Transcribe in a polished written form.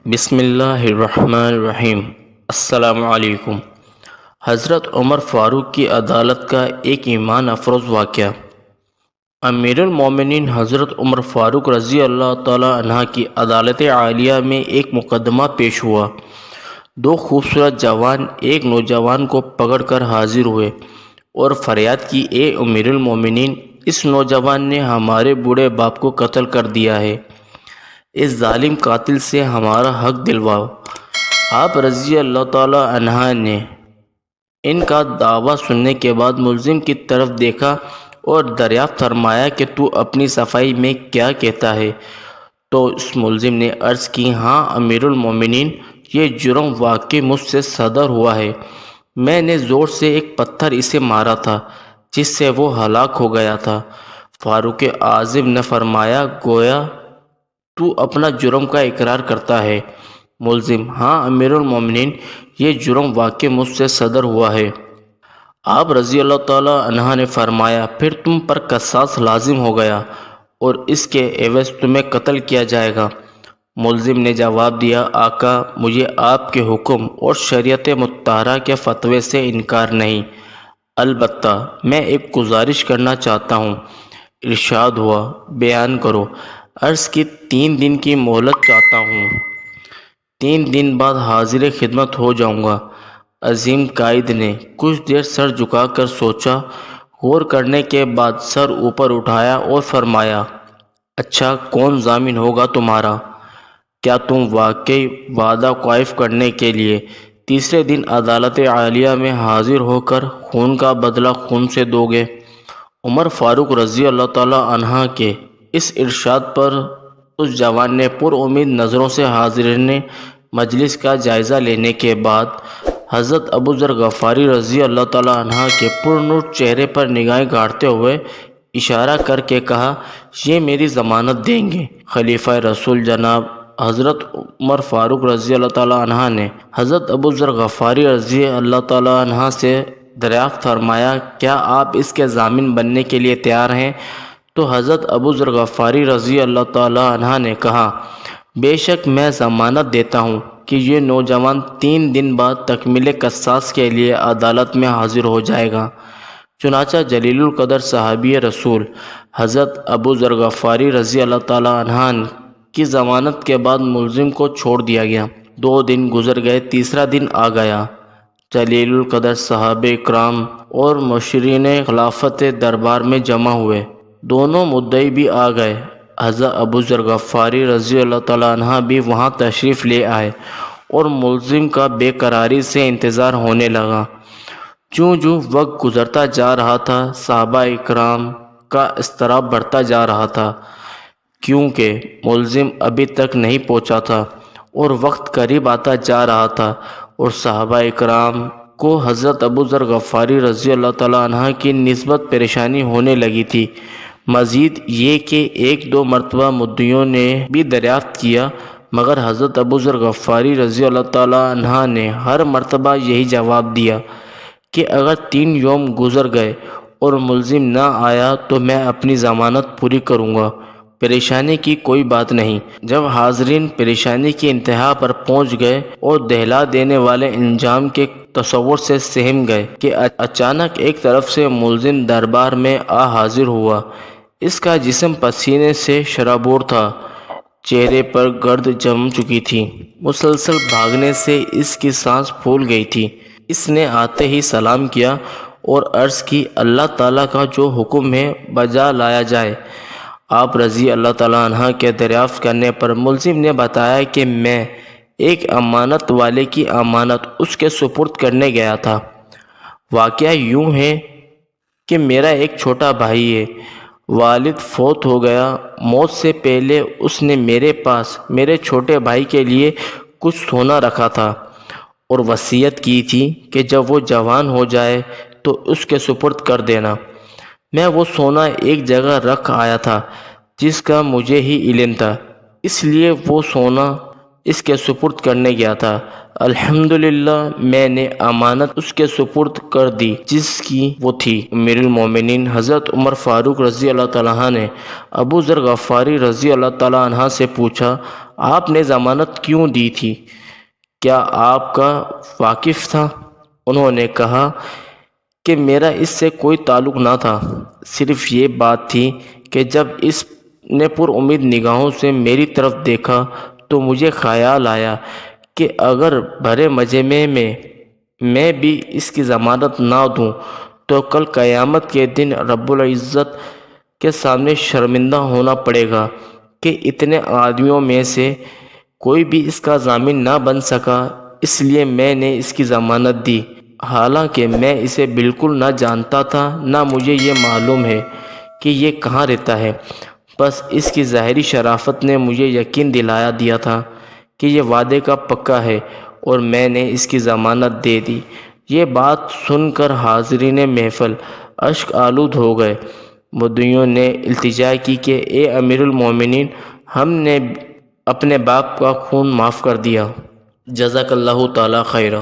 بسم اللہ الرحمن الرحیم۔ السلام علیکم۔ حضرت عمر فاروق کی عدالت کا ایک ایمان افروز واقعہ۔ امیر المومنین حضرت عمر فاروق رضی اللہ تعالی عنہ کی عدالت عالیہ میں ایک مقدمہ پیش ہوا۔ دو خوبصورت جوان ایک نوجوان کو پکڑ کر حاضر ہوئے اور فریاد کی، اے امیر المومنین، اس نوجوان نے ہمارے بوڑھے باپ کو قتل کر دیا ہے، اس ظالم قاتل سے ہمارا حق دلواؤ۔ آپ رضی اللہ تعالی عنہ نے ان کا دعویٰ سننے کے بعد ملزم کی طرف دیکھا اور دریافت فرمایا کہ تو اپنی صفائی میں کیا کہتا ہے؟ تو اس ملزم نے عرض کی، ہاں امیر المومنین، یہ جرم واقعی مجھ سے صادر ہوا ہے۔ میں نے زور سے ایک پتھر اسے مارا تھا جس سے وہ ہلاک ہو گیا تھا۔ فاروق اعظم نے فرمایا، گویا تو اپنا جرم کا اقرار کرتا ہے۔ ملزم، ہاں امیر المومنین، یہ جرم واقعی مجھ سے صادر ہوا ہے۔ آپ رضی اللہ تعالی عنہ نے فرمایا، پھر تم پر قصاص لازم ہو گیا اور اس کے عوض تمہیں قتل کیا جائے گا۔ ملزم نے جواب دیا، آقا، مجھے آپ کے حکم اور شریعت مطہرہ کے فتوے سے انکار نہیں، البتہ میں ایک گزارش کرنا چاہتا ہوں۔ ارشاد ہوا، بیان کرو۔ عرض کی، 3 دن کی مہلت چاہتا ہوں، 3 دن بعد حاضر خدمت ہو جاؤں گا۔ عظیم قائد نے کچھ دیر سر جھکا کر سوچا، غور کرنے کے بعد سر اوپر اٹھایا اور فرمایا، اچھا، کون ضامن ہوگا تمہارا؟ کیا تم واقعی وعدہ قائف کرنے کے لیے تیسرے دن عدالت عالیہ میں حاضر ہو کر خون کا بدلہ خون سے دو گے؟ عمر فاروق رضی اللہ تعالی عنہ کے اس ارشاد پر اس جوان نے پر امید نظروں سے حاضرین مجلس کا جائزہ لینے کے بعد حضرت ابو ذر غفاری رضی اللہ تعالی عنہ کے پر نور چہرے پر نگاہیں گاڑتے ہوئے اشارہ کر کے کہا، یہ میری ضمانت دیں گے۔ خلیفہ رسول جناب حضرت عمر فاروق رضی اللہ تعالی عنہ نے حضرت ابو ذر غفاری رضی اللہ تعالی عنہ سے دریافت فرمایا، کیا آپ اس کے ضامن بننے کے لیے تیار ہیں؟ تو حضرت ابو ذر غفاری رضی اللہ تعالی عنہ نے کہا، بے شک میں ضمانت دیتا ہوں کہ یہ نوجوان 3 دن بعد تکمیل قصاص کے لیے عدالت میں حاضر ہو جائے گا۔ چنانچہ جلیل القدر صحابی رسول حضرت ابو ذر غفاری رضی اللہ تعالی عنہ کی ضمانت کے بعد ملزم کو چھوڑ دیا گیا۔ 2 دن گزر گئے، تیسرا دن آ گیا۔ جلیل القدر صحابہ کرام اور مشرین خلافت دربار میں جمع ہوئے، دونوں مدعی بھی آ گئے۔ حضرت ابو ذر غفاری رضی اللہ تعالی عنہ بھی وہاں تشریف لے آئے اور ملزم کا بے قراری سے انتظار ہونے لگا۔ چوں وقت گزرتا جا رہا تھا، صحابہ اکرام کا اضطراب بڑھتا جا رہا تھا، کیونکہ ملزم ابھی تک نہیں پہنچا تھا اور وقت قریب آتا جا رہا تھا، اور صحابہ اکرام کو حضرت ابو ذر غفاری رضی اللہ تعالی عنہ کی نسبت پریشانی ہونے لگی تھی۔ مزید یہ کہ 1-2 مرتبہ مدعیوں نے بھی دریافت کیا، مگر حضرت ابو ذر غفاری رضی اللہ تعالی عنہ نے ہر مرتبہ یہی جواب دیا کہ اگر 3 یوم گزر گئے اور ملزم نہ آیا تو میں اپنی ضمانت پوری کروں گا، پریشانی کی کوئی بات نہیں۔ جب حاضرین پریشانی کی انتہا پر پہنچ گئے اور دہلا دینے والے انجام کے تصور سے سہم گئے کہ اچانک ایک طرف سے ملزم دربار میں حاضر ہوا۔ اس کا جسم پسینے سے شرابور تھا، چہرے پر گرد جم چکی تھی، مسلسل بھاگنے سے اس کی سانس پھول گئی تھی۔ اس نے آتے ہی سلام کیا اور عرض کی، اللہ تعالیٰ کا جو حکم ہے بجا لایا جائے۔ آپ رضی اللہ تعالیٰ عنہ کے دریافت کرنے پر ملزم نے بتایا کہ میں ایک امانت والے کی امانت اس کے سپرد کرنے گیا تھا۔ واقعہ یوں ہے کہ میرا ایک چھوٹا بھائی ہے، والد فوت ہو گیا۔ موت سے پہلے اس نے میرے پاس میرے چھوٹے بھائی کے لیے کچھ سونا رکھا تھا اور وصیت کی تھی کہ جب وہ جوان ہو جائے تو اس کے سپرد کر دینا۔ میں وہ سونا ایک جگہ رکھ آیا تھا جس کا مجھے ہی علم تھا، اس لیے وہ سونا اس کے سپرد کرنے گیا تھا۔ الحمدللہ میں نے امانت اس کے سپرد کر دی جس کی وہ تھی۔ امیر المومنین حضرت عمر فاروق رضی اللہ تعالیٰ عنہ نے ابو ذر غفاری رضی اللہ تعالیٰ عنہ سے پوچھا، آپ نے ضمانت کیوں دی تھی؟ کیا آپ کا واقف تھا؟ انہوں نے کہا کہ میرا اس سے کوئی تعلق نہ تھا، صرف یہ بات تھی کہ جب اس نے پر امید نگاہوں سے میری طرف دیکھا تو مجھے خیال آیا کہ اگر بھرے مجمع میں بھی اس کی ضمانت نہ دوں تو کل قیامت کے دن رب العزت کے سامنے شرمندہ ہونا پڑے گا کہ اتنے آدمیوں میں سے کوئی بھی اس کا ضامن نہ بن سکا، اس لیے میں نے اس کی ضمانت دی، حالانکہ میں اسے بالکل نہ جانتا تھا، نہ مجھے یہ معلوم ہے کہ یہ کہاں رہتا ہے۔ بس اس کی ظاہری شرافت نے مجھے یقین دلا دیا تھا کہ یہ وعدے کا پکا ہے، اور میں نے اس کی ضمانت دے دی۔ یہ بات سن کر حاضرین محفل اشک آلود ہو گئے۔ مدعیوں نے التجا کی کہ اے امیر المومنین، ہم نے اپنے باپ کا خون معاف کر دیا، جزاک اللہ تعالی خیرہ۔